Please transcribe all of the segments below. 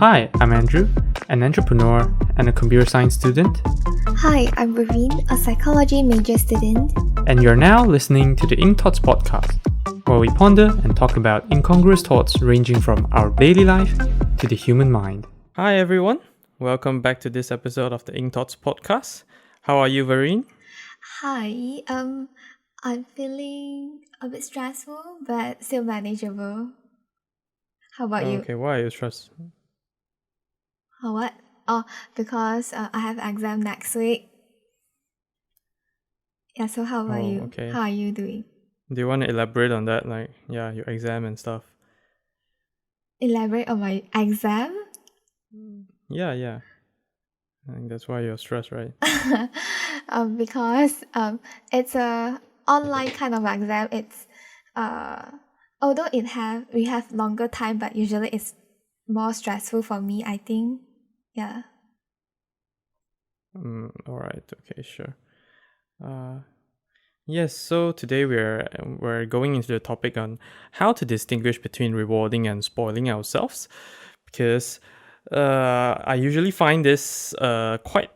Hi, I'm Andrew, an entrepreneur and a computer science student, Hi, I'm Verene, a psychology major student. and you're now listening to the Ink Thoughts podcast, where we ponder and talk about incongruous thoughts ranging from our daily life to the human mind. Hi everyone, welcome back to this episode of the Ink Thoughts podcast. How are you, Verene? Hi, I'm feeling a bit stressful, but still manageable. How about you? Okay, why are you stressed? What? Oh, because I have exam next week. Yeah, so how about you? Okay. How are you doing? Do you want to elaborate on that, your exam and stuff? Elaborate on my exam? Yeah. I think that's why you're stressed, right? Because it's a online kind of exam. It's although we have longer time, but usually it's more stressful for me, I think. Yeah. All right. Okay. Sure. Yes. So today we're going into the topic on how to distinguish between rewarding and spoiling ourselves, because I usually find this quite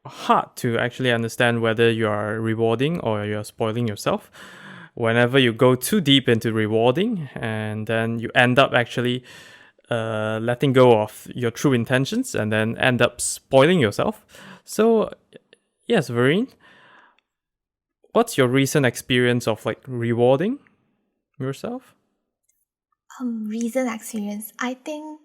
hard to actually understand whether you are rewarding or you're spoiling yourself. Whenever you go too deep into rewarding, and then you end up actually letting go of your true intentions and then end up spoiling yourself. So, yes, Verene, what's your recent experience of rewarding yourself? Recent experience. I think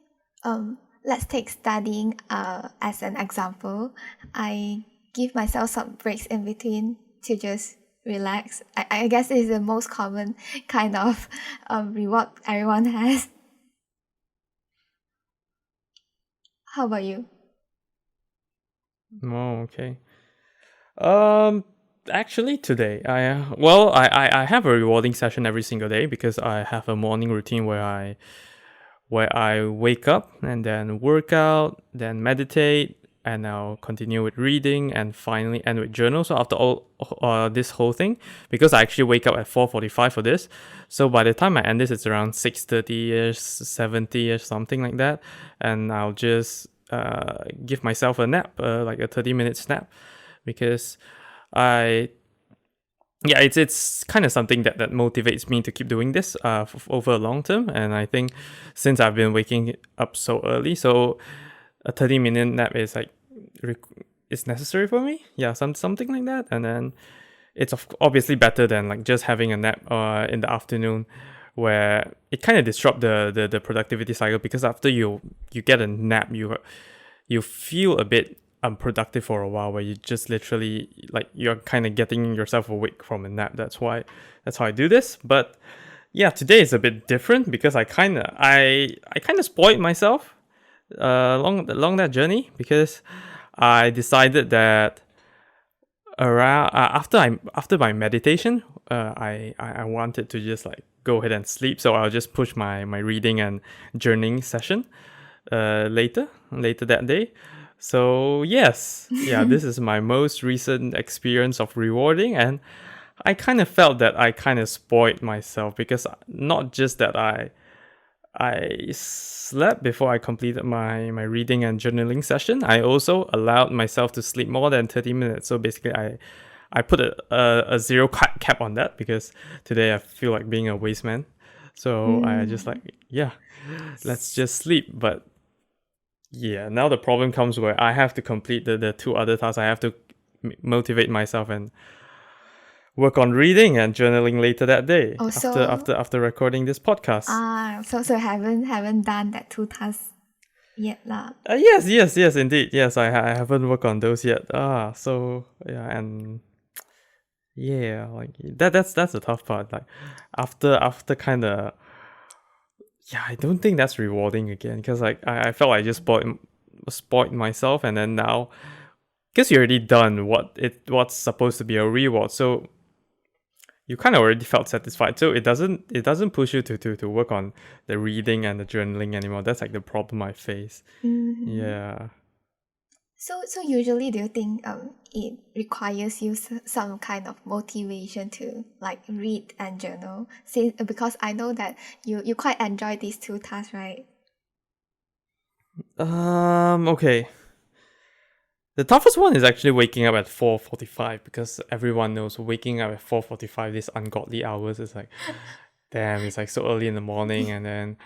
let's take studying as an example. I give myself some breaks in between to just relax. I guess it's the most common kind of reward everyone has. How about you? Oh, okay. Um, Actually, today I have a rewarding session every single day because I have a morning routine where I wake up and then work out, then meditate, and I'll continue with reading and finally end with journal. So after all this whole thing, because I actually wake up at 4:45 for this, so by the time I end this, it's around 6:30ish, 70ish, something like that, and I'll just give myself a nap, like a 30-minute nap, because I yeah, it's kind of something that motivates me to keep doing this over a long term. And I think since I've been waking up so early, so a 30-minute nap is it's necessary for me. Yeah, something like that. And then it's obviously better than just having a nap in the afternoon, where it kind of disrupt the productivity cycle, because after you get a nap, you feel a bit unproductive for a while, where you just literally you're kind of getting yourself awake from a nap. That's how I do this. But yeah, today is a bit different because I kind of spoiled myself along that journey, because I decided that around after my meditation, I wanted to just go ahead and sleep, so I'll just push my reading and journaling session later that day. So yes, yeah, this is my most recent experience of rewarding, and I kind of felt that I kind of spoiled myself, because not just that I slept before I completed my reading and journaling session, I also allowed myself to sleep more than 30 minutes. So basically, I put a zero cap on that, because today I feel like being a waste man. So I just let's just sleep. But yeah, now the problem comes where I have to complete the two other tasks. I have to motivate myself and work on reading and journaling later that day, after recording this podcast. So haven't done that two tasks yet lah. Yes, indeed. Yes, I haven't worked on those yet. So yeah, and yeah, that's the tough part. After kind of, yeah, I don't think that's rewarding again, because I felt I just spoiled myself, and then now, because you already done what's supposed to be a reward, so you kind of already felt satisfied. So it doesn't push you to work on the reading and the journaling anymore. That's the problem I face. Mm-hmm. Yeah. So usually, do you think it requires you some kind of motivation to read and journal? Because I know that you quite enjoy these two tasks, right? Okay. The toughest one is actually waking up at 4:45 because everyone knows waking up at 4:45 these ungodly hours is like damn, it's like so early in the morning, and then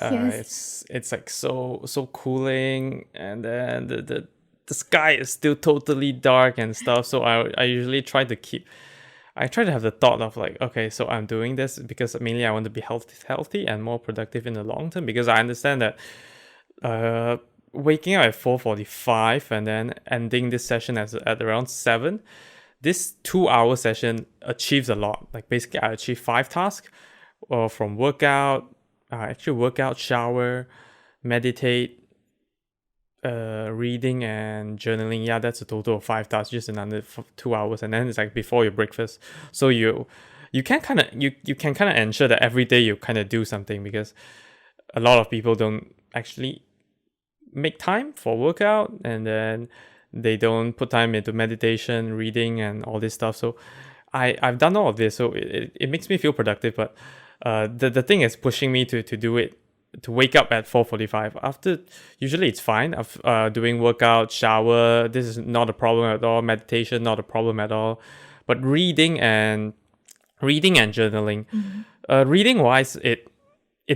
Yes. it's like so cooling, and then the sky is still totally dark and stuff. So I usually try to have the thought of like, okay, so I'm doing this because mainly I want to be healthy and more productive in the long term, because I understand that uh waking up at 4:45 and then ending this session at around 7, this 2 hour session achieves a lot. Like basically I achieve 5 tasks, or from workout, shower, meditate, reading and journaling. Yeah, that's a total of 5 tasks just in under 2 hours, and then it's like before your breakfast. So you can kind of you can kind of ensure that every day you kind of do something, because a lot of people don't actually make time for workout, and then they don't put time into meditation, reading, and all this stuff. So I've done all of this, so it makes me feel productive. But the thing is pushing me to do it, to wake up at 4:45. After, usually it's fine. Doing workout, shower, this is not a problem at all. Meditation, not a problem at all. But reading and journaling. Mm. Reading wise, it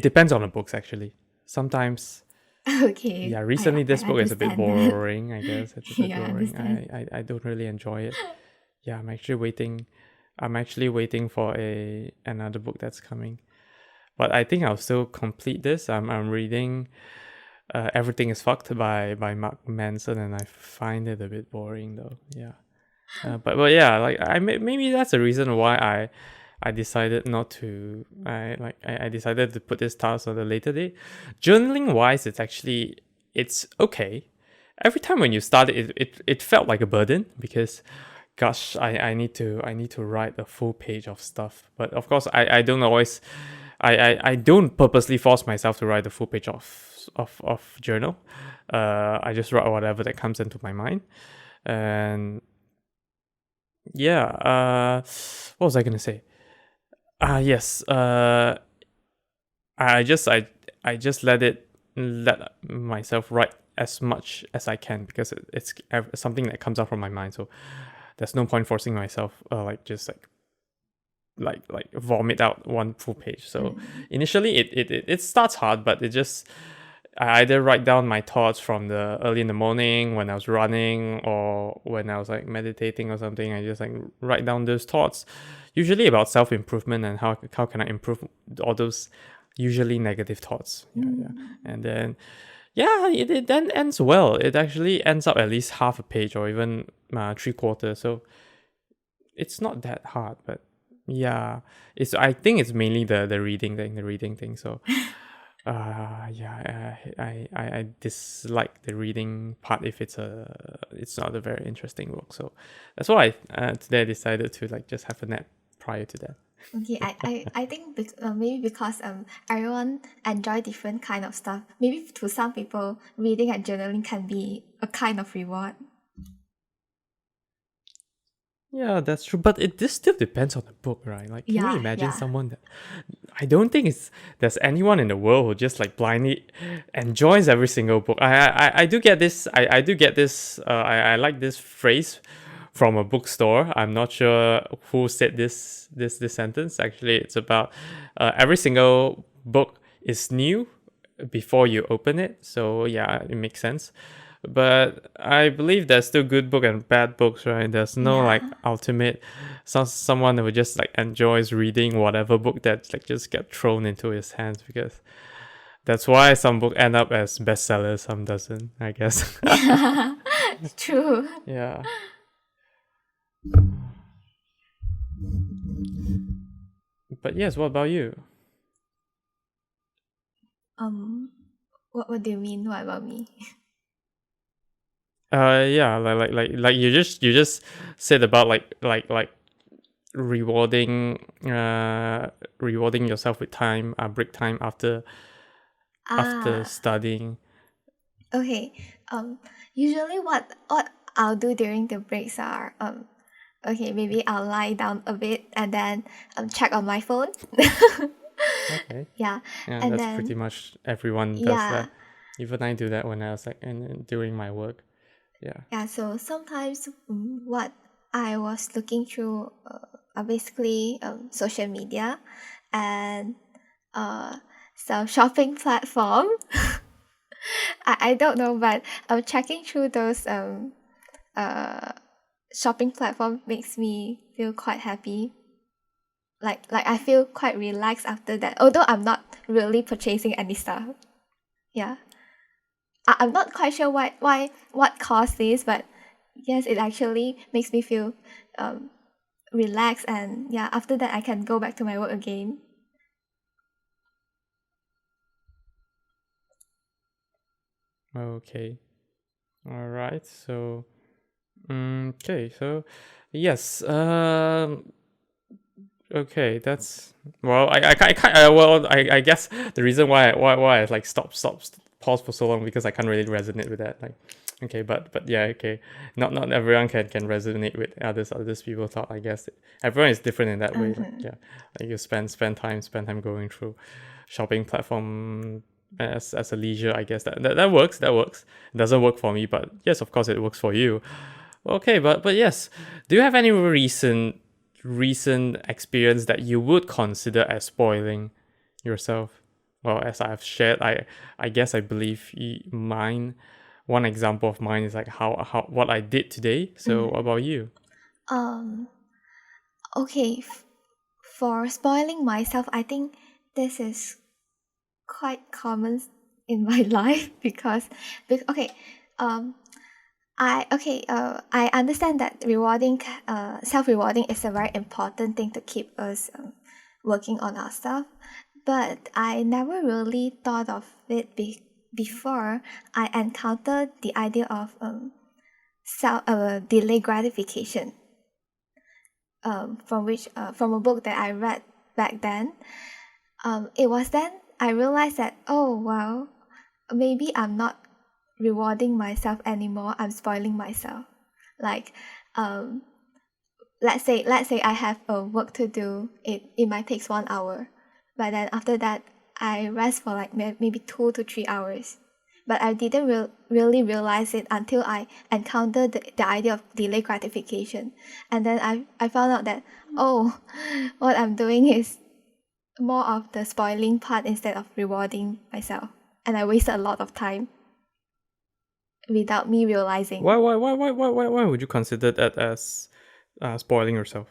depends on the books actually. Sometimes, Okay, yeah. I Recently, I this book is a bit understand. boring. I guess it's a bit Yeah, I boring. understand. I don't really enjoy it. Yeah, I'm actually waiting for another book that's coming. But I think I'll still complete this. I'm reading Everything is Fucked by Mark Manson, and I find it a bit boring though. Yeah. But yeah, like maybe that's the reason why I decided not to. I decided to put this task on a later date. Journaling wise, it's okay. Every time when you start it felt like a burden, because gosh, I need to write a full page of stuff. But of course, I don't always, I don't purposely force myself to write a full page of journal. I just write whatever that comes into my mind, and yeah. What was I gonna say? Yes. I just let myself write as much as I can, because it's something that comes out from my mind. So there's no point forcing myself, like just like vomit out one full page. So Mm. initially it starts hard, but I either write down my thoughts from the early in the morning when I was running, or when I was like meditating or something. I just like write down those thoughts, usually about self improvement and how can I improve all those usually negative thoughts. Yeah. Mm. And then yeah, it then ends well. It actually ends up at least half a page, or even 3/4. So it's not that hard, but yeah, I think it's mainly the reading thing. So yeah, I dislike the reading part if it's not a very interesting book. So that's why today I decided to like just have a nap prior to that. Okay, I think maybe because everyone enjoy different kind of stuff. Maybe to some people, reading and journaling can be a kind of reward. Yeah, that's true. But this still depends on the book, right? Like, can you Yeah, imagine yeah. someone that I don't think there's anyone in the world who just like blindly enjoys every single book. I do get this. I do get this. I like this phrase from a bookstore. I'm not sure who said this sentence. Actually, it's about every single book is new before you open it. So yeah, it makes sense. But I believe there's still good book and bad books, right? There's no like Yeah. ultimate someone who just like enjoys reading whatever book that like just get thrown into his hands, because that's why some book end up as bestsellers, some doesn't, I guess. True. Yeah. But yes, what about you? Um, what do you mean? What about me? Yeah, like you just said about like rewarding yourself with time, break time after Ah, studying. okay. Usually what I'll do during the breaks are okay, maybe I'll lie down a bit and then check on my phone. Okay. Yeah, Yeah, and that's then pretty much everyone does yeah, that. Even I do that when I was like during my work. Yeah. Yeah, so sometimes what I was looking through are basically social media and uh, some shopping platform. I don't know, but checking through those uh, shopping platform makes me feel quite happy. Like I feel quite relaxed after that. Although I'm not really purchasing any stuff. Yeah. I'm not quite sure what caused this, but yes, it actually makes me feel um, relaxed, and yeah, after that I can go back to my work again. Okay. All right. So, okay. So, yes. Okay. That's well. I guess the reason why I like pause for so long because I can't really resonate with that. Like, okay, but yeah. Okay. Not everyone can resonate with others people thought. I guess everyone is different in that way. Like, Mm-hmm. yeah. Like you spend time going through shopping platform as a leisure. I guess that works. That works. It doesn't work for me, but yes, of course it works for you. Okay, but yes, do you have any recent experience that you would consider as spoiling yourself? Well, as I've shared, I guess I believe mine. One example of mine is like how what I did today. So, what Mm-hmm. about you? Um. Okay. For spoiling myself, I think this is quite common in my life because, okay. Um. I understand that self-rewarding is a very important thing to keep us working on our stuff, but I never really thought of it before I encountered the idea of delay gratification, from a book that I read back then. It was then I realized that, oh wow, maybe I'm not rewarding myself anymore. I'm spoiling myself. Like, um, let's say I have a work to do. It might take 1 hour, but then after that I rest for like maybe 2 to 3 hours. But I didn't really realize it until I encountered the idea of delay gratification, and then I found out that, oh, what I'm doing is more of the spoiling part instead of rewarding myself, and I wasted a lot of time without me realizing. Why would you consider that as spoiling yourself?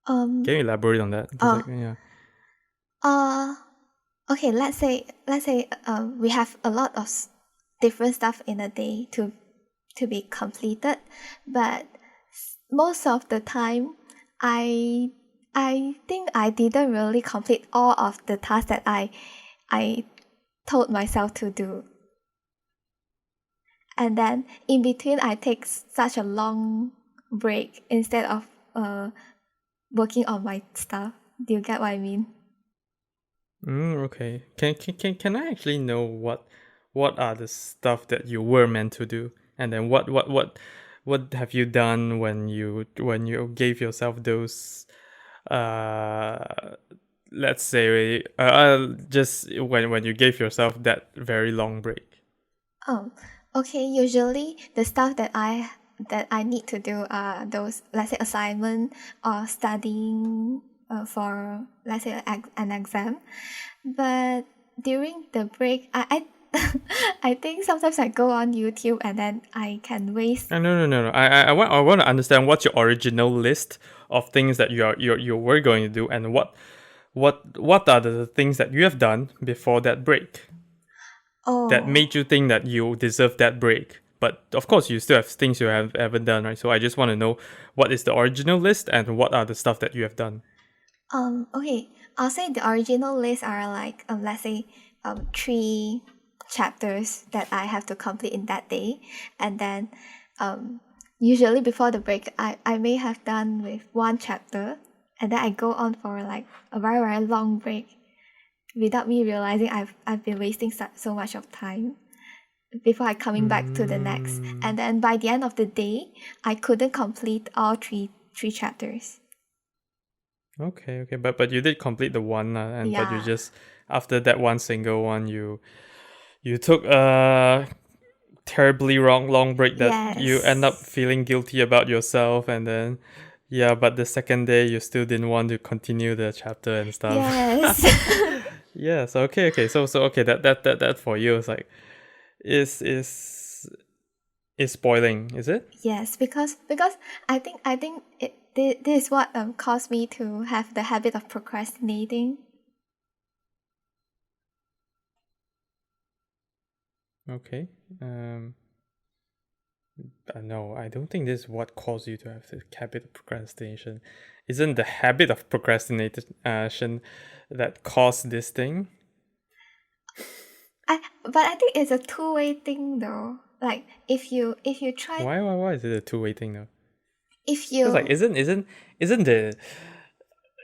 Um. Can you elaborate on that? Because Uh. like yeah. Uh. Okay. Let's say we have a lot of different stuff in a day to be completed, but most of the time, I I think I didn't really complete all of the tasks that I told myself to do. And then in between I take such a long break instead of working on my stuff. Do you get what I mean? Okay. Can I actually know what are the stuff that you were meant to do, and then what have you done when you gave yourself those uh let's say just when you gave yourself that very long break. Oh, okay. Usually the stuff that I need to do are those, let's say, assignment or studying for, let's say, an exam. But during the break, I think sometimes I go on YouTube and then I can waste. No. I want to understand what's your original list of things that you were going to do, and what are the things that you have done before that break that Oh, made you think that you deserve that break. But of course, you still have things you haven't done, right? So I just want to know what is the original list and what are the stuff that you have done. okay. I'll say the original list are like, let's say, 3 chapters that I have to complete in that day, and then um, usually before the break, I may have done with 1 chapter, and then I go on for like a very very long break without me realizing I've been wasting so much of time before I coming back to the next, Mm, and then by the end of the day, I couldn't complete all three chapters. okay, but you did complete the one, and but you Yeah. just after that one single one, you took a terribly wrong long break that you end up Yes. feeling guilty about yourself, and then yeah, but the second day you still didn't want to continue the chapter and stuff. Yes. Yeah, so okay, so okay, that for you is like is is is spoiling, is it? Yes, because I think this is what caused me to have the habit of procrastinating. Okay. No, I don't think this is what caused you to have the habit of procrastination. Isn't the habit of procrastination that caused this thing? But I think it's a two-way thing though. Like if you try Why is it a two-way thing though? if Because like you isn't the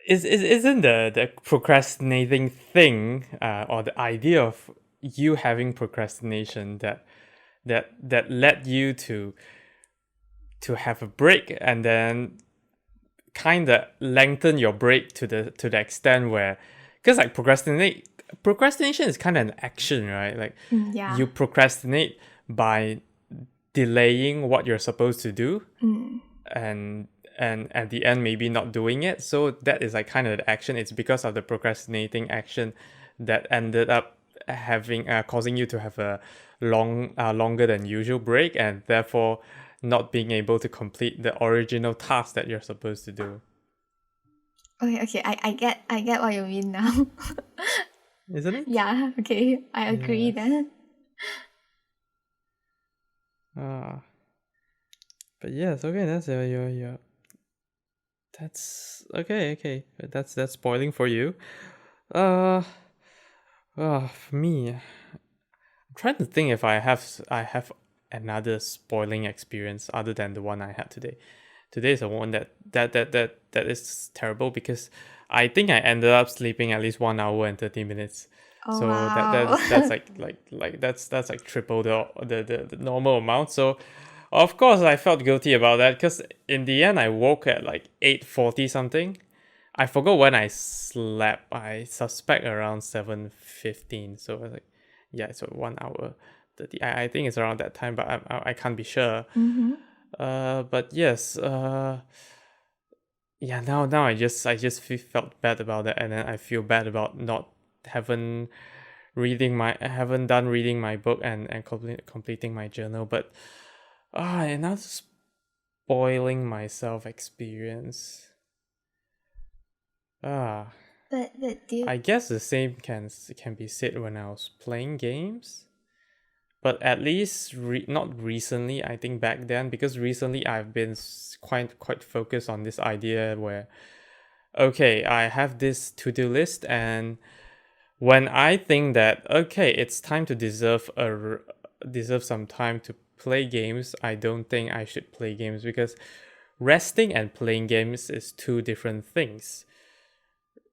isn't the procrastinating thing or the idea of you having procrastination that led you to have a break and then kind of lengthen your break to the extent where because like procrastination is kind of an action, right? Like yeah. you procrastinate by delaying what you're supposed to do and at the end maybe not doing it. So that is like kind of the action. It's because of the procrastinating action that ended up having causing you to have a longer than usual break, and therefore not being able to complete the original task that you're supposed to do. Okay, I get what you mean now. Isn't it? Yeah, okay. I agree Yes. then. Ah, but yes, okay, that's your that's okay. That's spoiling for you. Uh, for me, I'm trying to think if I have another spoiling experience other than the one I had today. Today is the one that is terrible because I think I ended up sleeping at least 1 hour and 30 minutes. Oh So that wow. that's like that's like triple the normal amount. So of course I felt guilty about that because in the end I woke at like 8:40 something. I forgot when I slept. I suspect around 7:15. So I was like, yeah, so 1 hour 30. I think it's around that time, but I can't be sure. Mm-hmm. But yes. Yeah. Now I just felt bad about that, and then I feel bad about not haven't haven't done reading my book and completing my journal. But another spoiling myself experience. Ah. But do you, I guess the same can be said when I was playing games, but at least not recently. I think back then because recently I've been quite focused on this idea where okay, I have this to-do list, and when I think that okay, it's time to deserve some time to play games, I don't think I should play games because resting and playing games is two different things.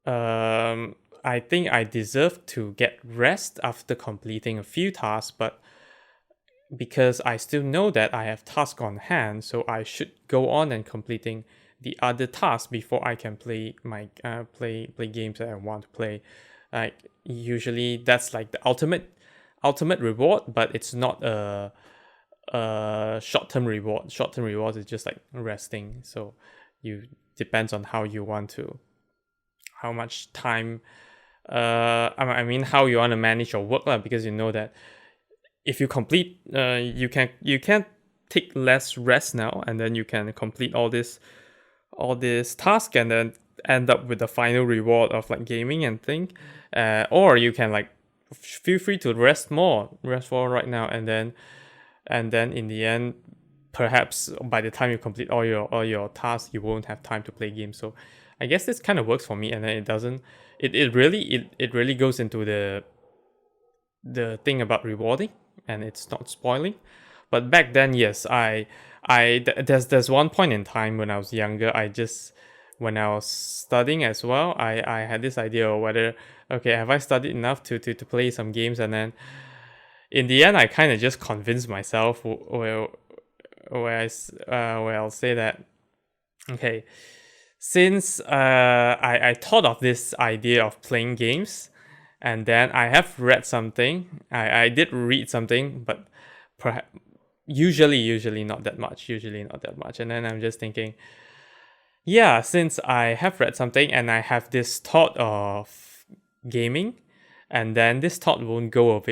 I think I deserve to get rest after completing a few tasks, but because I still know that I have tasks on hand, so I should go on and completing the other tasks before I can play my play games that I want to play. Like usually that's like the ultimate reward, but it's not a short-term reward. Short-term reward is just like resting. So you depends on how you want to how much time I mean how you want to manage your work lah, because you know that if you complete you can take less rest now, and then you can complete all this task and then end up with the final reward of like gaming and thing, or you can like feel free to rest for right now, and then in the end perhaps by the time you complete all your tasks you won't have time to play games. So I guess this kind of works for me, and then it doesn't it really goes into the thing about rewarding, and it's not spoiling. But back then, yes, there's one point in time when I was younger. When I was studying as well, I had this idea of whether okay, have I studied enough to play some games, and then in the end I kind of just convinced myself where I'll say that okay, since I thought of this idea of playing games, and then I have read something. I did read something, but perhaps usually not that much. Usually not that much. And then I'm just thinking, yeah, since I have read something and I have this thought of gaming, and then this thought won't go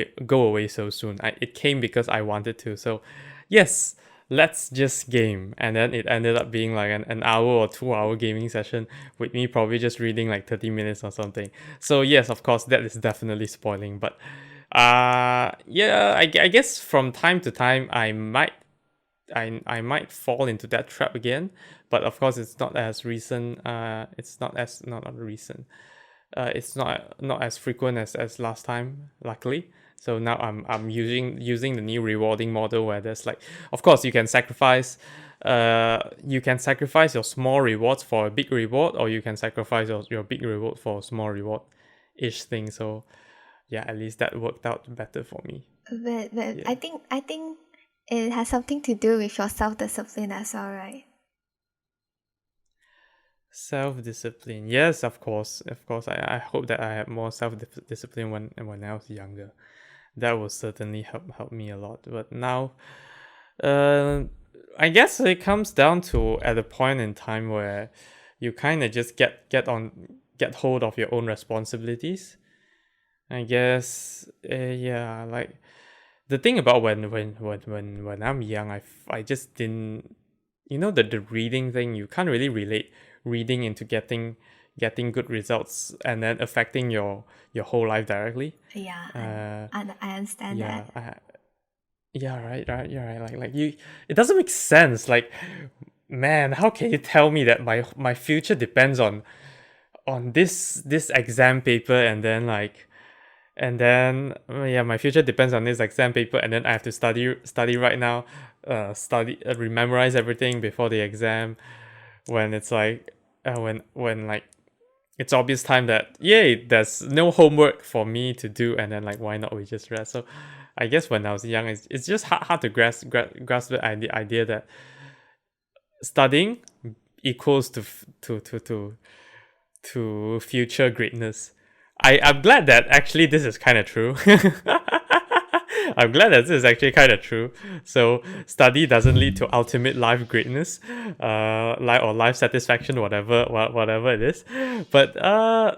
away so soon. It came because I wanted to. So, yes, let's just game. And then it ended up being like an hour or 2 hour gaming session with me probably just reading like 30 minutes or something. So, yes, of course, that is definitely spoiling. But, yeah, I guess from time to time, I might fall into that trap again, but of course it's not as recent. It's not recent. It's not as frequent as last time, luckily. So now I'm using the new rewarding model where there's like, of course you can sacrifice your small rewards for a big reward, or you can sacrifice your big reward for a small reward ish thing. So yeah, at least that worked out better for me. But Yeah. I think it has something to do with your self-discipline as well, right? Self-discipline. Yes, of course. Of course. I hope that I had more self-discipline when I was younger. That will certainly help me a lot. But now, uh, I guess it comes down to at a point in time where you kind of just get hold of your own responsibilities. I guess, yeah, like the thing about when I'm young, I just didn't, the reading thing, you can't really relate reading into getting good results and then affecting your whole life directly. Yeah, Uh, and I understand yeah, that. yeah, right, you're right. Like you, it doesn't make sense. Like, man, how can you tell me that my future depends on this exam paper, and then yeah, my future depends on this exam paper, and then I have to study right now, memorize everything before the exam, when it's like, when like it's obvious time that, yay, there's no homework for me to do, and then like, why not we just rest? So I guess when I was young, it's just hard to grasp the idea that studying equals to future greatness. I'm glad that actually this is kind of true. I'm glad that this is actually kind of true. So study doesn't lead to ultimate life greatness, life satisfaction, whatever it is. But I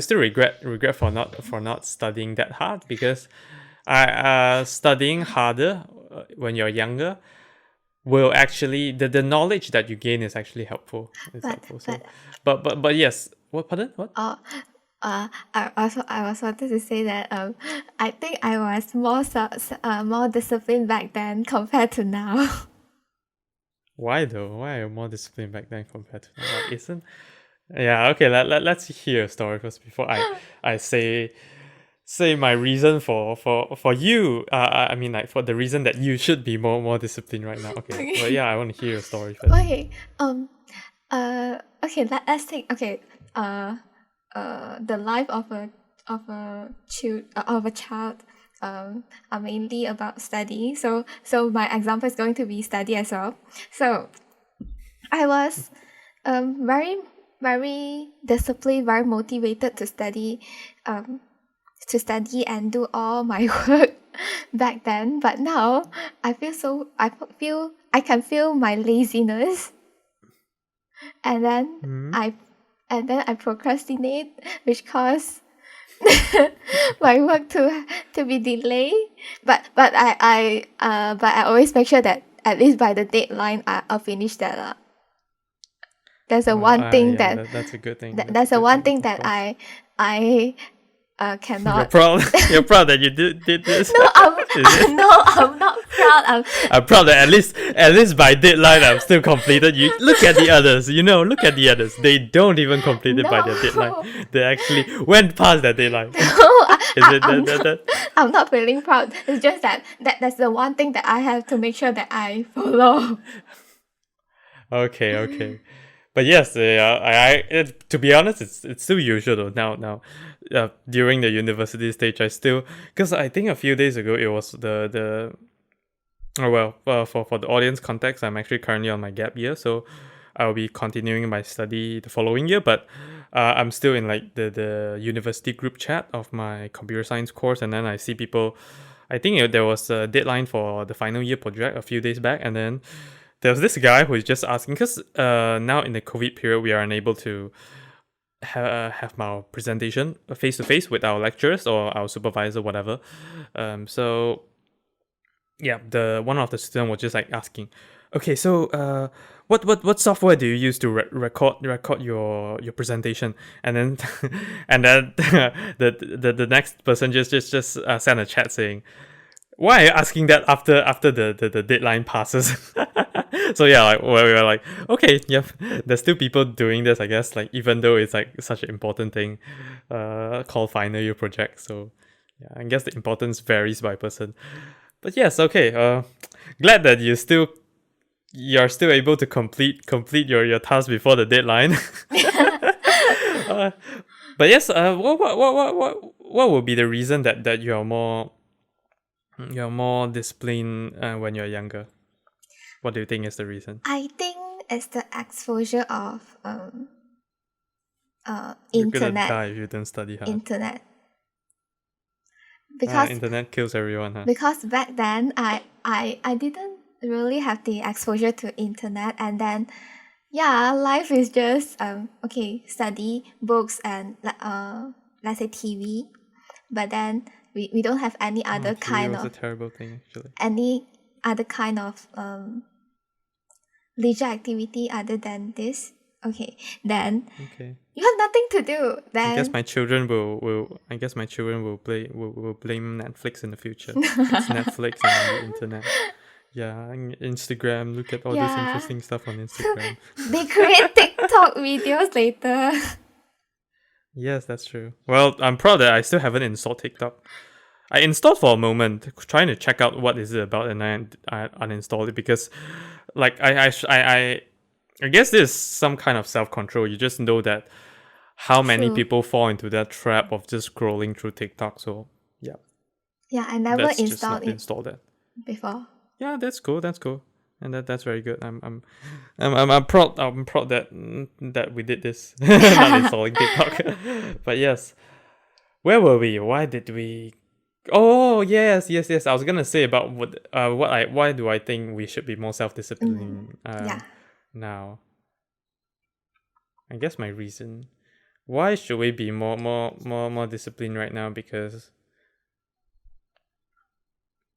still regret for not studying that hard, because studying harder when you're younger will actually, the knowledge that you gain is actually helpful. It's But helpful. So, but but yes. What? Pardon? What? uh I was wanted to say that I think I was more disciplined back then compared to now. Why though? Why are you more disciplined back then compared to now? Like, isn't? Yeah. Okay. Let's hear a story first before I say my reason for you. I mean, like, for the reason that you should be more disciplined right now. Okay. Well, Okay. yeah. I want to hear your story first. Okay. Okay. Let's take, okay. Uh the life of a child are mainly about study. So my example is going to be study as well. So I was very very disciplined, very motivated um to study and do all my work back then. But now I can feel my laziness, and then Hmm. I I procrastinate, which cause my work to be delayed. But I always make sure that at least by the deadline I'll finish that. There's a Well, one thing yeah. that, That's a good thing. That's a that's a good one thing. thing Of that course. I You're cannot. proud. You're proud that you did this. No, Is it? no, I'm not proud. I'm proud that at least by deadline I'm still completed. You look at the others. Look at the others. They don't even complete it by their deadline. No. They actually went past that deadline. No, I, Is I, it I'm that? I'm not feeling proud. It's just that's the one thing that I have to make sure that I follow. Okay. But yes, to be honest, it's still usual though. During the university stage, I still, because I think a few days ago it was the oh well, for the audience context, I'm actually currently on my gap year, so I'll be continuing my study the following year. But I'm still in like the university group chat of my computer science course, and then I see people. I think there was a deadline for the final year project a few days back, and then there was this guy who is just asking because now in the COVID period we are unable to have our presentation face to face with our lecturers or our supervisor, whatever. So yeah, the one of the student was just like asking, okay, so what software do you use to record your presentation? And then and then the next person just sent a chat saying, why are you asking that after the deadline passes? So yeah, like we were like, okay, yep, there's still people doing this, I guess, like even though it's like such an important thing called final year project. So yeah, I guess the importance varies by person. But yes, okay. Glad that you're still able to complete your task before the deadline. uh, but yes, what would be the reason that you're more disciplined when you're younger? What do you think is the reason? I think it's the exposure of You're gonna internet. die if you don't study hard. Internet. Because Internet kills everyone, huh? because back then I didn't really have the exposure to internet, and then yeah, life is just okay, study books and let's say TV, but then we don't have any other TV kind was a of terrible thing actually. any other kind of leisure activity other than this. Okay, then Okay. you have nothing to do. Then I guess my children will blame Netflix in the future. It's Netflix and the internet. Yeah, and Instagram. Look at all this Yeah. interesting stuff on Instagram. they create TikTok videos later. Yes, that's true. Well, I'm proud that I still haven't installed TikTok. I installed for a moment, trying to check out what is it about, and I uninstalled it because, like, I guess there's some kind of self control. You just know that how many True. people fall into that trap of just scrolling through TikTok. So yeah, Yeah, I never that's just installed not it installed that. before. Yeah, that's cool. That's cool, and that's very good. I'm proud. I'm proud that we did this, not installing TikTok. But yes, where were we? Why did we? Oh yes. I was gonna say about why do I think we should be more self-disciplined Yeah. now. I guess my reason. Why should we be more disciplined right now? Because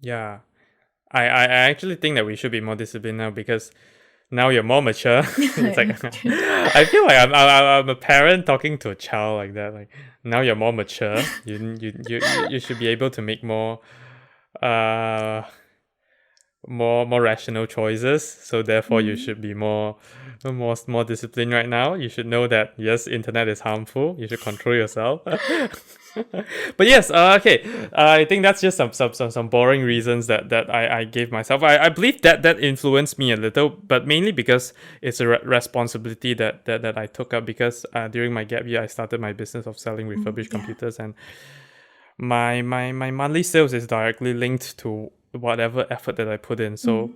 yeah, I actually think that we should be more disciplined now because now you're more mature. It's like I feel like I'm a parent talking to a child like that. Like now you're more mature. You should be able to make uh more rational choices. So therefore you should be more disciplined right now. You should know that yes, internet is harmful. You should control yourself. But yes, okay. I think that's just some boring reasons that I gave myself. I believe that influenced me a little, but mainly because it's a responsibility that I took up because during my gap year I started my business of selling refurbished Yeah. computers, and my monthly sales is directly linked to whatever effort that I put in. So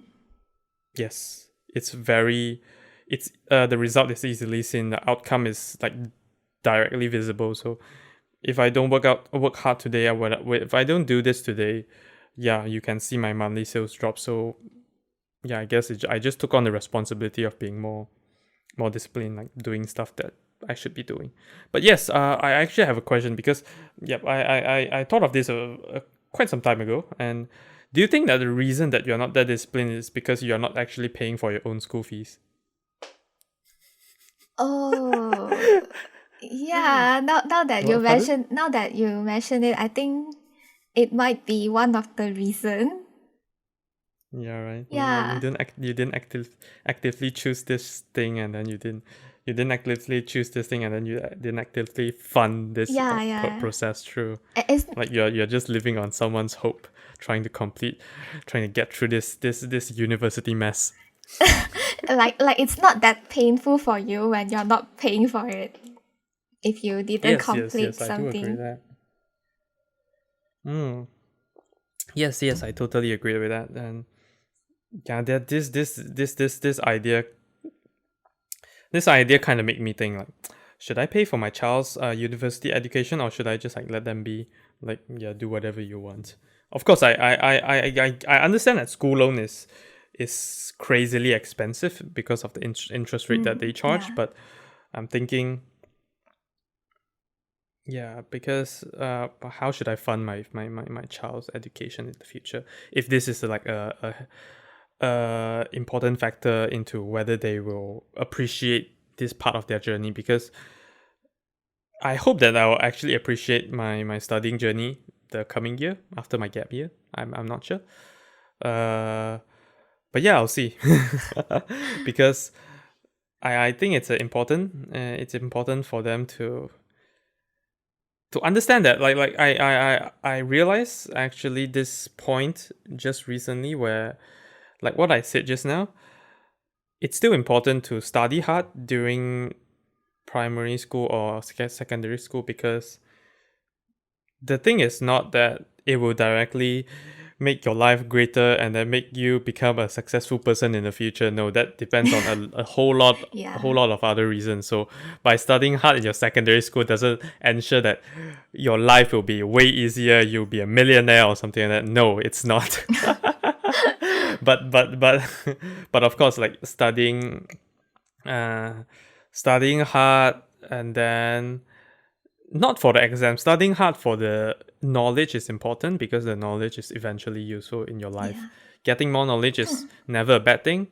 yes, it's the result is easily seen. The outcome is like directly visible. So if I don't work hard today, if I don't do this today, yeah, you can see my monthly sales drop. So yeah, I guess I just took on the responsibility of being more disciplined, like doing stuff that I should be doing. But yes, I actually have a question because yep, I thought of this quite some time ago. And do you think that the reason that you're not that disciplined is because you're not actually paying for your own school fees? Oh. Yeah, now that you Pardon? mention it, I think it might be one of the reason. Yeah, right. Yeah. You didn't actively choose this thing, and then you didn't actively choose this thing, and then you didn't actively fund this Yeah. process through. It's Like you're just living on someone's hope, trying to get through this university mess. like it's not that painful for you when you're not paying for it. If you didn't complete I do agree something. with that. Yes, I totally agree with that. And yeah, that this idea kind of make me think like, should I pay for my child's university education, or should I just like let them be like, yeah, do whatever you want? Of course, I understand that school loan is crazily expensive because of the interest rate that they charge, Yeah. but I'm thinking, yeah, because how should I fund my child's education in the future if this is like a important factor into whether they will appreciate this part of their journey? Because I hope that I will actually appreciate my studying journey the coming year after my gap year. I'm not sure. Uh, but yeah, I'll see. Because I think it's important for them to understand that like I realized actually this point just recently where, like what I said just now, it's still important to study hard during primary school or secondary school, because the thing is not that it will directly make your life greater and then make you become a successful person in the future. No, that depends on a whole lot Yeah. of other reasons. So by studying hard in your secondary school doesn't ensure that your life will be way easier, you'll be a millionaire or something like that. No, it's not. but but of course, like uh studying hard, and then not for the exam, studying hard for the knowledge is important, because the knowledge is eventually useful in your life. Yeah. Getting more knowledge is never a bad thing.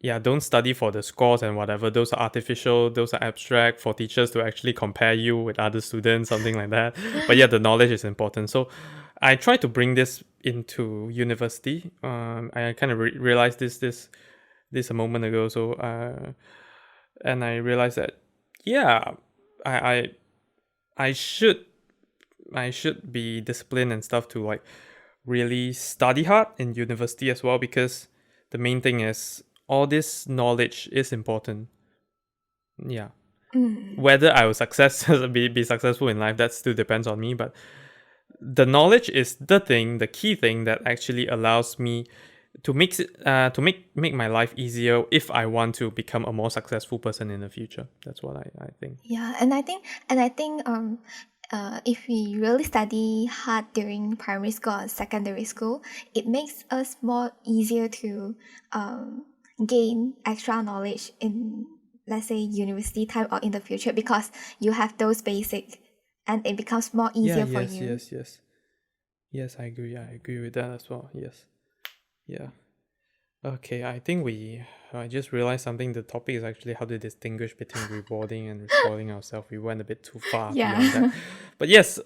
Yeah, don't study for the scores and whatever. Those are artificial, those are abstract for teachers to actually compare you with other students, something like that. But yeah, the knowledge is important. So I try to bring this into university. I kind of realized this a moment ago. So and I realized that, yeah, I I I should be disciplined and stuff to like really study hard in university as well, because the main thing is all this knowledge is important. Yeah. Mm. Whether I will be successful in life, that still depends on me, but the knowledge is the key thing that actually allows me to make my life easier if I want to become a more successful person in the future. That's what I think. Yeah, and I think if we really study hard during primary school or secondary school, it makes us more easier to um, gain extra knowledge in, let's say, university time or in the future, because you have those basic, and it becomes more Yeah, easier for yes, you. yes, yes. Yes, I agree. I agree with that as well. Yes. Yeah. Okay, I think I just realized something. The topic is actually how to distinguish between rewarding and spoiling ourselves. We went a bit too far beyond that. Yeah. But yes,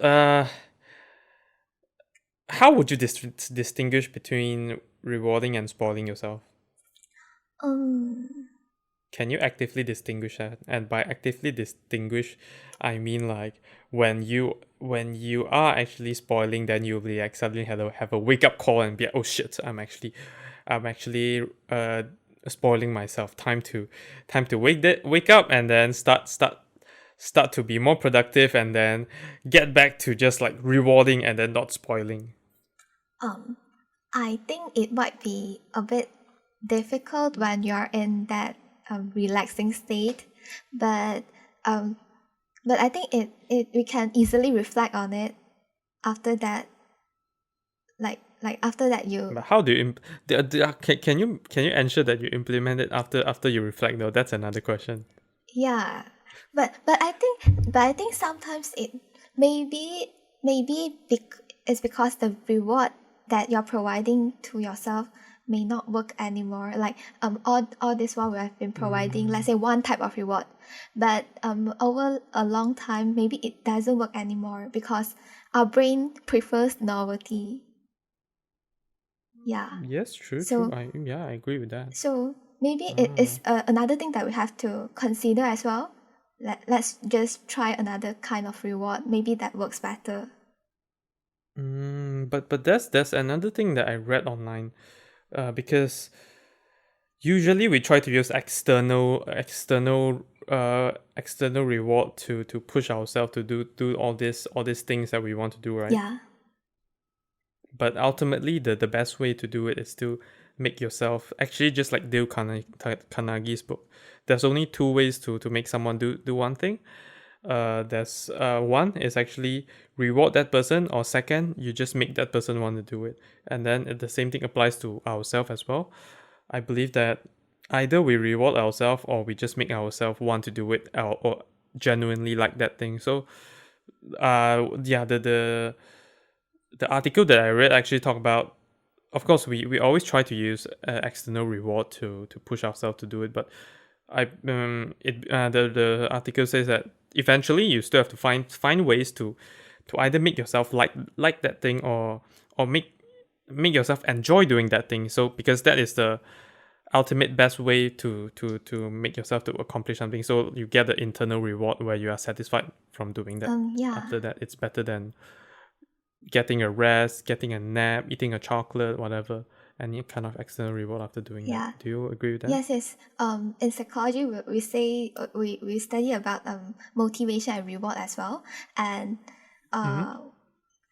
how would you distinguish between rewarding and spoiling yourself? um. Can you actively distinguish that? And by actively distinguish, I mean like when you are actually spoiling, then you'll be like suddenly have a wake up call and be like, oh shit, I'm actually spoiling myself. Time to wake up and then start to be more productive, and then get back to just like rewarding and then not spoiling. Um. I think it might be a bit difficult when you're in that relaxing state, but um, but I think it we can easily reflect on it after that. Like after that, you, But how do you can you ensure that you implement it after you reflect though? That's another question. yeah. But I think sometimes it maybe it's because the reward that you're providing to yourself may not work anymore. Like all this while we have been providing, let's say, one type of reward, but over a long time maybe it doesn't work anymore because our brain prefers novelty. Yeah. Yes, true. So I agree with that. so maybe it Ah. is another thing that we have to consider as well. Let's just try another kind of reward. Maybe that works better. But that's another thing that I read online. Because usually we try to use external reward to push ourselves to do all these things that we want to do, right? Yeah. But ultimately, the best way to do it is to make yourself, actually, just like Dale Carnegie's book. There's only two ways to make someone do one thing. There's one is actually reward that person, or second, you just make that person want to do it. And then the same thing applies to ourselves as well. I believe that either we reward ourselves or we just make ourselves want to do it, or genuinely like that thing. So yeah, the article that I read actually talk about, of course we always try to use external reward to push ourselves to do it, but the article says that eventually you still have to find ways to either make yourself like that thing, or make yourself enjoy doing that thing. So because that is the ultimate best way to make yourself to accomplish something. So you get the internal reward where you are satisfied from doing that. Yeah. After that, it's better than getting a rest, getting a nap, eating a chocolate, whatever. Any kind of external reward after doing Yeah. that. Do you agree with that? Yes. In psychology, we say we study about motivation and reward as well, and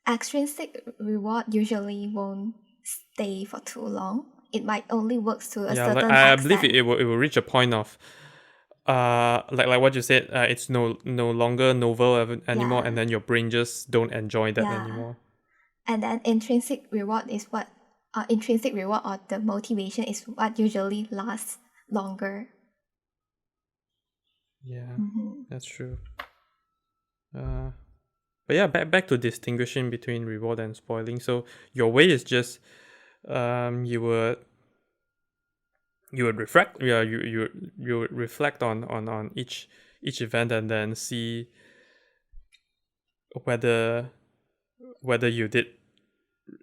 extrinsic reward usually won't stay for too long. It might only works to a Yeah, like certain I believe extent. it will reach a point of like what you said, it's no longer novel anymore, Yeah. and then your brain just don't enjoy that Yeah. anymore. And then intrinsic reward is what intrinsic reward or the motivation is what usually lasts longer. Yeah, Mm-hmm. that's true. But yeah, back to distinguishing between reward and spoiling. So your way is just you would reflect, yeah, you would reflect on each event, and then see whether you did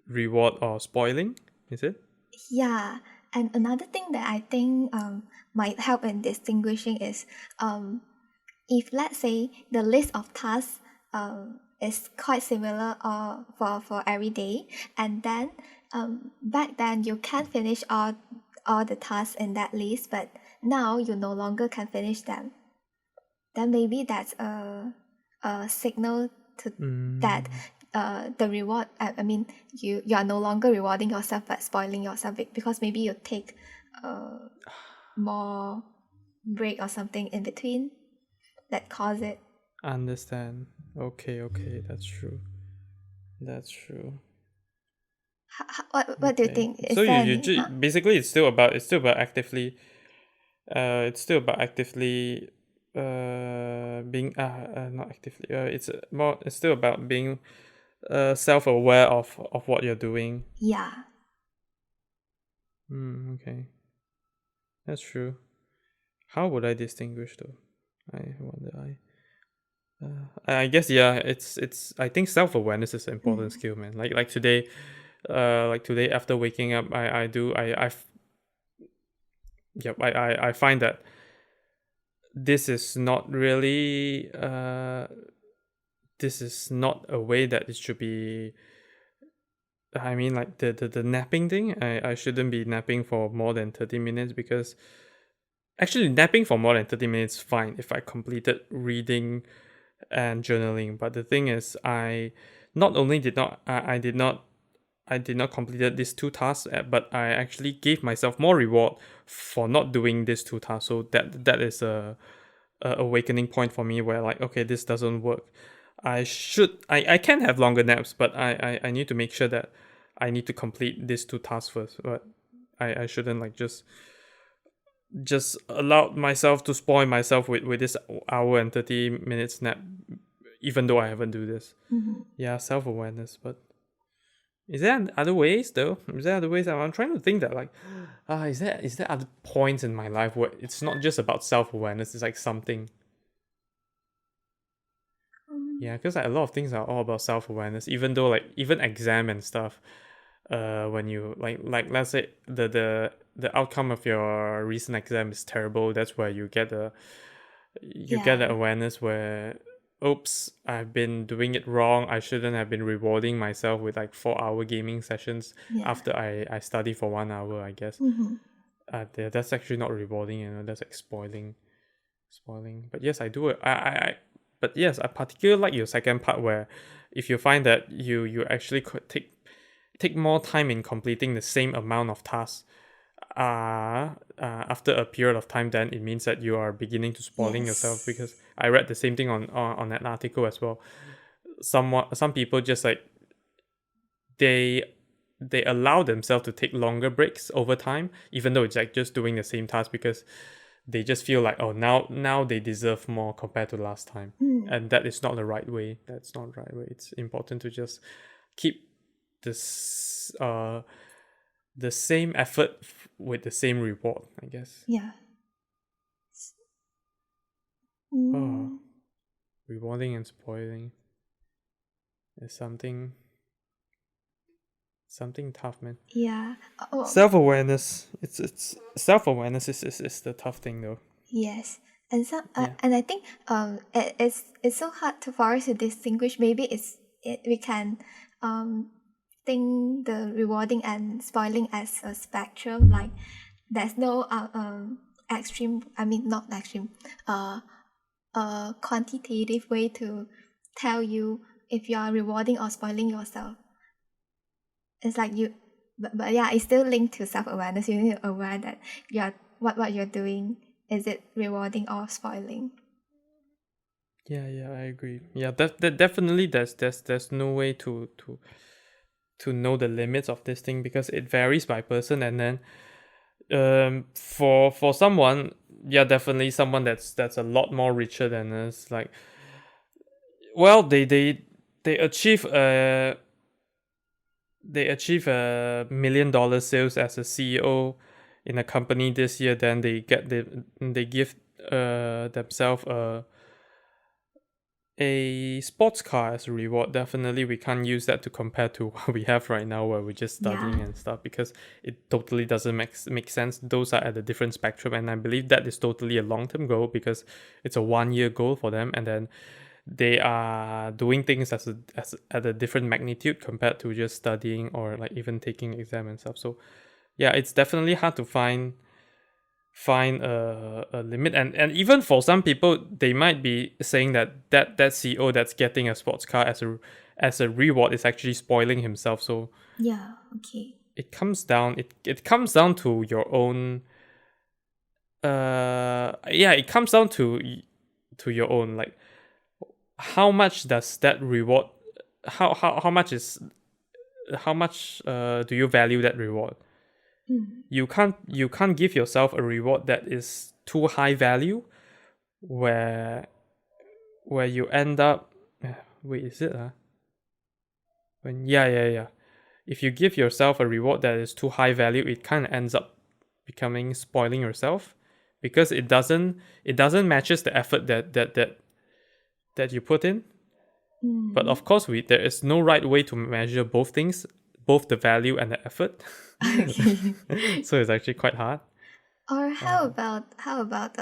reward or spoiling, is it? Yeah, and another thing that I think might help in distinguishing is if let's say the list of tasks is quite similar for every day, and then back then you can finish all the tasks in that list, but now you no longer can finish them, then maybe that's a signal to that the reward I mean you are no longer rewarding yourself but spoiling yourself because maybe you take more break or something in between that cause it. Understand. Okay, that's true. That's true. What do you Okay. think? So Is there any basically actively it's still about actively being not actively it's still about being self-aware of what you're doing. Yeah. Okay. That's true. How would I distinguish though? I wonder. I guess yeah. It's. I think self-awareness is an important skill, man. Like today, after waking up, I find that this is not really this is not a way that it should be. I mean, like the napping thing. I shouldn't be napping for more than 30 minutes, because actually napping for more than 30 minutes is fine if I completed reading and journaling. But the thing is, I not only did not I did not completed these two tasks, but I actually gave myself more reward for not doing these two tasks. So that is a awakening point for me, where like, okay, this doesn't work. I can have longer naps, but I need to make sure that I need to complete these two tasks first. But I shouldn't like just allow myself to spoil myself with this hour and 30 minutes nap, even though I haven't do this. Yeah, self-awareness. But is there other ways though? Is there other ways? I'm trying to think that like, is there other points in my life where it's not just about self-awareness, it's like something. Yeah, because like a lot of things are all about self-awareness, even though like even exam and stuff, when you like let's say the outcome of your recent exam is terrible, that's where you get the Yeah. awareness where, oops, I've been doing it wrong. I shouldn't have been rewarding myself with like 4-hour gaming sessions Yeah. after I study for 1 hour, I guess. That's actually not rewarding, that's like spoiling. But yes, I do it. But yes, I particularly like your second part, where if you find that you actually could take more time in completing the same amount of tasks, after a period of time, then it means that you are beginning to spoiling yourself. Yes. Because I read the same thing on an article as well. Some people just like they they allow themselves to take longer breaks over time, even though it's like just doing the same task, because they just feel like, oh, now they deserve more compared to last time. Mm. And that is not the right way. That's not the right way. It's important to just keep this the same effort with the same reward, I guess. Yeah. Oh, Mm. rewarding and spoiling is something tough, man. Yeah. Oh, Self-awareness. It's self-awareness is the tough thing though. yes. And some Yeah. and I think it's so hard for us to distinguish. Maybe we can think the rewarding and spoiling as a spectrum. Like there's no extreme. I mean not extreme. A quantitative way to tell you if you are rewarding or spoiling yourself. It's like but yeah, it's still linked to self-awareness. You need to aware that what you're doing, is it rewarding or spoiling. Yeah, I agree. Yeah, that definitely there's no way to know the limits of this thing, because it varies by person. And then for someone, yeah, definitely someone that's a lot more richer than us, like, well, they achieve $1 million sales as a CEO in a company this year. Then they give themselves a sports car as a reward. Definitely we can't use that to compare to what we have right now, where we're just studying Yeah. and stuff, because it totally doesn't make sense. Those are at a different spectrum, and I believe that is totally a long-term goal, because it's a 1 year goal for them. And then they are doing things as at a different magnitude compared to just studying or like even taking exam and stuff. So yeah, it's definitely hard to find a limit. And even for some people, they might be saying that CEO that's getting a sports car as a reward is actually spoiling himself. So Yeah. Okay. it comes down to your own it comes down to your own, like, how much does that reward, how much is how much do you value that reward. Mm. You can't give yourself a reward that is too high value, where you end up wait, is it when yeah, if you give yourself a reward that is too high value, it kind of ends up becoming spoiling yourself, because it doesn't matches the effort that you put in. But Mm. of course, there is no right way to measure both things, both the value and the effort. Okay. So it's actually quite hard. Or Uh, how about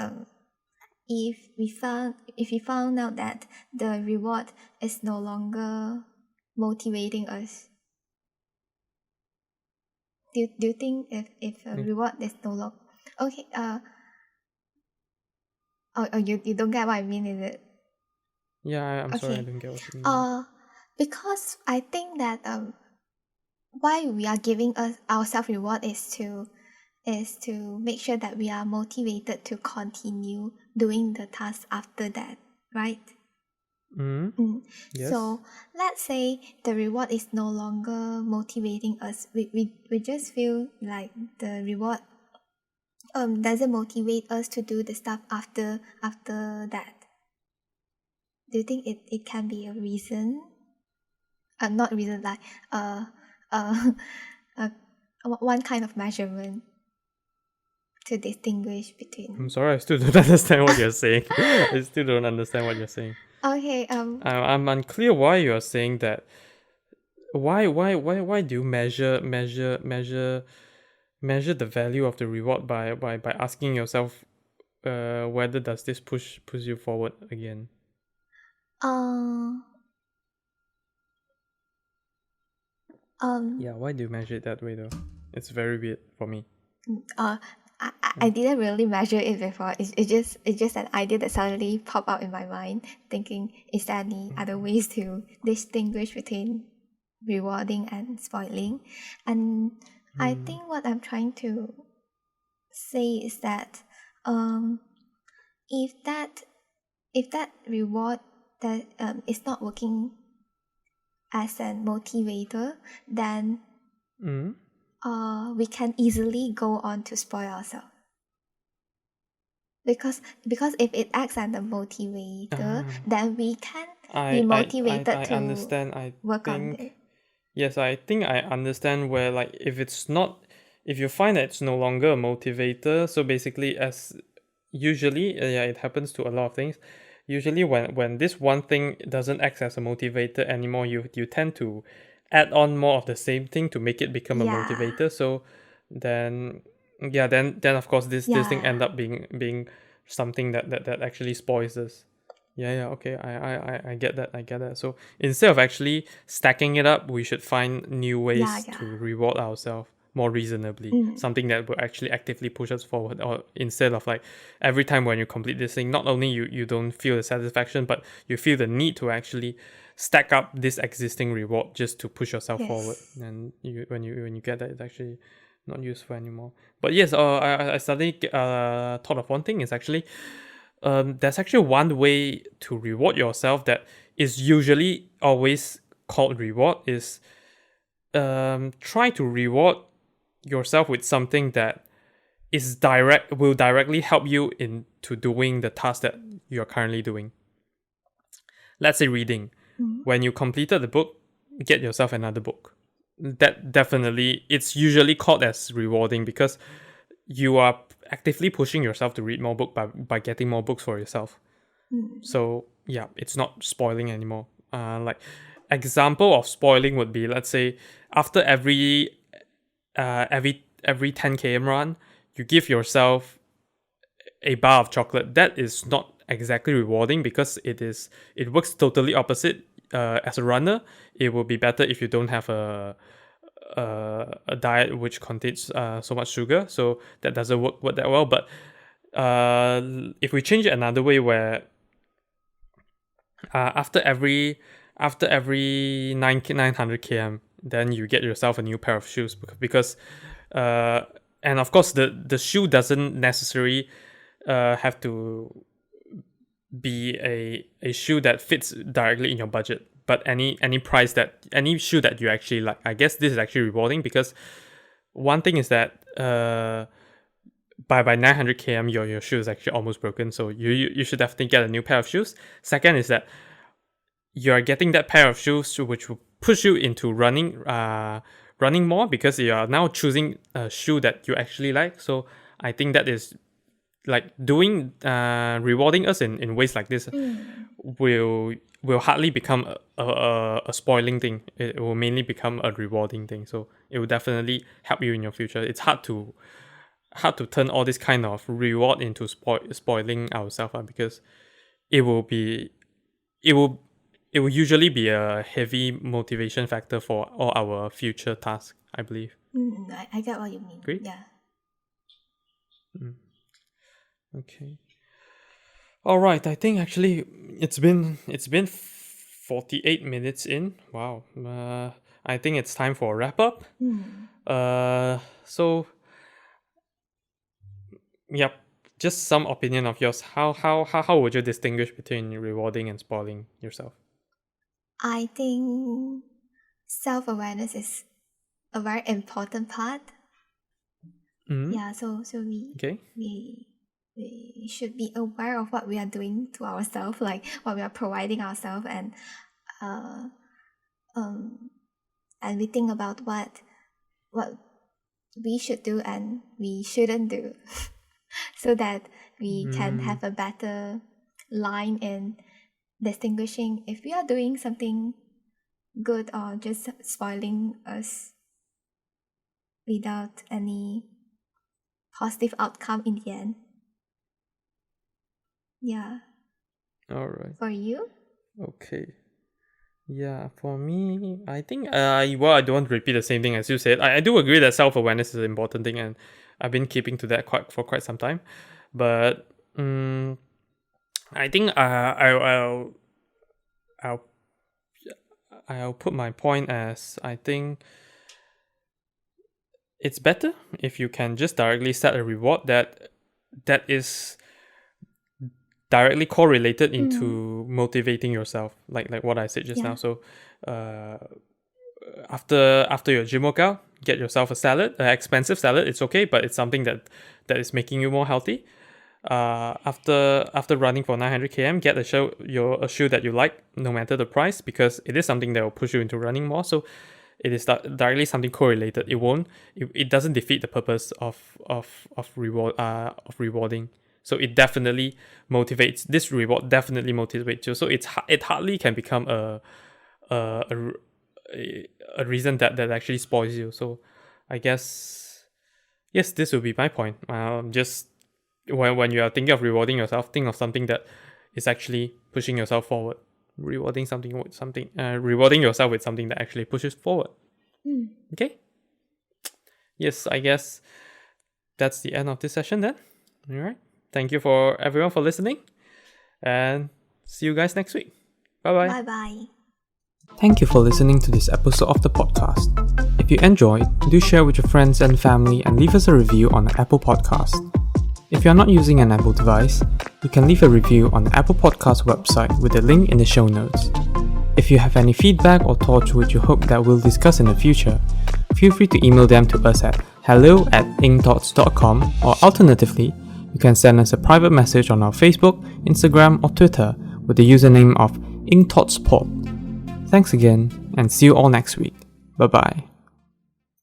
if we found out that the reward is no longer motivating us. Do you think if a yeah, reward is no longer okay? You don't get what I mean, is it? I'm sorry, I Okay. don't get what you mean. Uh, because I think that why we are giving us our self reward is to make sure that we are motivated to continue doing the task after that, right? Mm-hmm. Mm. Yes. So let's say the reward is no longer motivating us. We just feel like the reward doesn't motivate us to do the stuff after that. Do you think it can be a reason? Not reason, like uh, uh one kind of measurement to distinguish I'm between. sorry, I still don't understand what you're saying. I still don't understand what you're saying. Okay. I'm unclear why you are saying that. Why do you measure the value of the reward by asking yourself whether does this push you forward again? Um. Um. Yeah, why do you measure it that way though? It's very weird for me. Uh. I didn't really measure it before. It's just an idea that suddenly popped out in my mind. Thinking, is there any other ways to distinguish between rewarding and spoiling? And I Mm. think what I'm trying to say is that um, if that reward that is not working as a motivator, then Mm. we can easily go on to spoil ourselves. Because if it acts as a motivator, Ah, then we can be I motivated to understand. I work on think it. yes, I think I understand where like if you find that it's no longer a motivator, so basically as usually yeah, it happens to a lot of things. Usually when this one thing doesn't act as a motivator anymore, you tend to add on more of the same thing to make it become a Yeah, motivator. So then yeah, then of course this thing yeah, end up being something that actually spoils us. Yeah, yeah, okay. I get that. I get that. So instead of actually stacking it up, we should find new yeah, ways yeah. to reward ourselves more reasonably. Mm. Something that will actually actively push us forward. Or instead of like every time when you complete this thing, not only you don't feel the satisfaction, but you feel the need to actually stack up this existing reward just to push yourself forward. Yes. And when you get that, it's actually not useful anymore. But yes, I suddenly thought of one thing. Is actually there's actually one way to reward yourself that is usually always called reward is try to reward yourself with something that is direct will directly help you into doing the task that you're currently doing. Let's say reading. Mm. When you completed the book, get yourself another book. That definitely it's usually called as rewarding because you are actively pushing yourself to read more book by getting more books for yourself. Mm. So yeah, it's not spoiling anymore. Like example of spoiling would be, let's say after every 10 km run, you give yourself a bar of chocolate. That is not exactly rewarding because it works totally opposite. As a runner, it will be better if you don't have a diet which contains so much sugar. So that doesn't work that well. But if we change it another way, where after every 900 km, then you get yourself a new pair of shoes because uh, and of course the shoe doesn't necessarily have to be a shoe that fits directly in your budget, but any price that any shoe that you actually like. I guess this is actually rewarding because one thing is that by 900 km your shoe is actually almost broken, so you should definitely get a new pair of shoes. Second is that you're getting that pair of shoes which will push you into running more because you are now choosing a shoe that you actually like. So I think that is like doing rewarding us in ways like this Mm. will will hardly become a spoiling thing. It will mainly become a rewarding thing. So it will definitely help you in your future. It's hard to turn all this kind of reward into spoiling ourselves because it will be it will it will usually be a heavy motivation factor for all our future tasks, I believe. Mm. I get what you mean. Agree? Yeah. Mm. Okay. All right. I think actually it's been 48 minutes in. Wow. I think it's time for a wrap up. Mm. So yep. Just some opinion of yours. How would you distinguish between rewarding and spoiling yourself? I think self-awareness is a very important part. Mm. Yeah, so Okay. we should be aware of what we are doing to ourselves, like what we are providing ourselves, uh um and we think about what we should do and we shouldn't do, so that we can Mm. have a better line in distinguishing if we are doing something good or just spoiling us without any positive outcome in the end. Yeah. All right. For you? Okay. Yeah, for me, I think well, I don't want to repeat the same thing as you said. I do agree that self awareness is an important thing, and I've been keeping to that quite some time. But I think I'll I'll put my point as I think it's better if you can just directly set a reward that is directly correlated into motivating yourself, like what I said just now. So after your gym workout, get yourself a salad, an expensive salad. It's okay, but it's something that is making you more healthy. After running for 900 km, get a shoe that you like, no matter the price, because it is something that will push you into running more. So it is directly something correlated. It doesn't defeat the purpose of rewarding. So it definitely motivates. This reward definitely motivates you. So it hardly can become a reason that actually spoils you. So I guess, yes, this would be my point. Just when you are thinking of rewarding yourself, think of something that is actually pushing yourself forward. Rewarding yourself with something that actually pushes forward. Okay. Yes, I guess that's the end of this session then. All right. Thank you for everyone for listening, and see you guys next week. Bye-bye. Bye-bye. Thank you for listening to this episode of the podcast. If you enjoyed, do share with your friends and family and leave us a review on the Apple Podcast. If you are not using an Apple device, you can leave a review on the Apple Podcast website with a link in the show notes. If you have any feedback or thoughts which you hope that we'll discuss in the future, feel free to email them to us at hello@incthoughts.com, or alternatively, you can send us a private message on our Facebook, Instagram, or Twitter with the username of incthoughtspod. Thanks again, and see you all next week. Bye bye.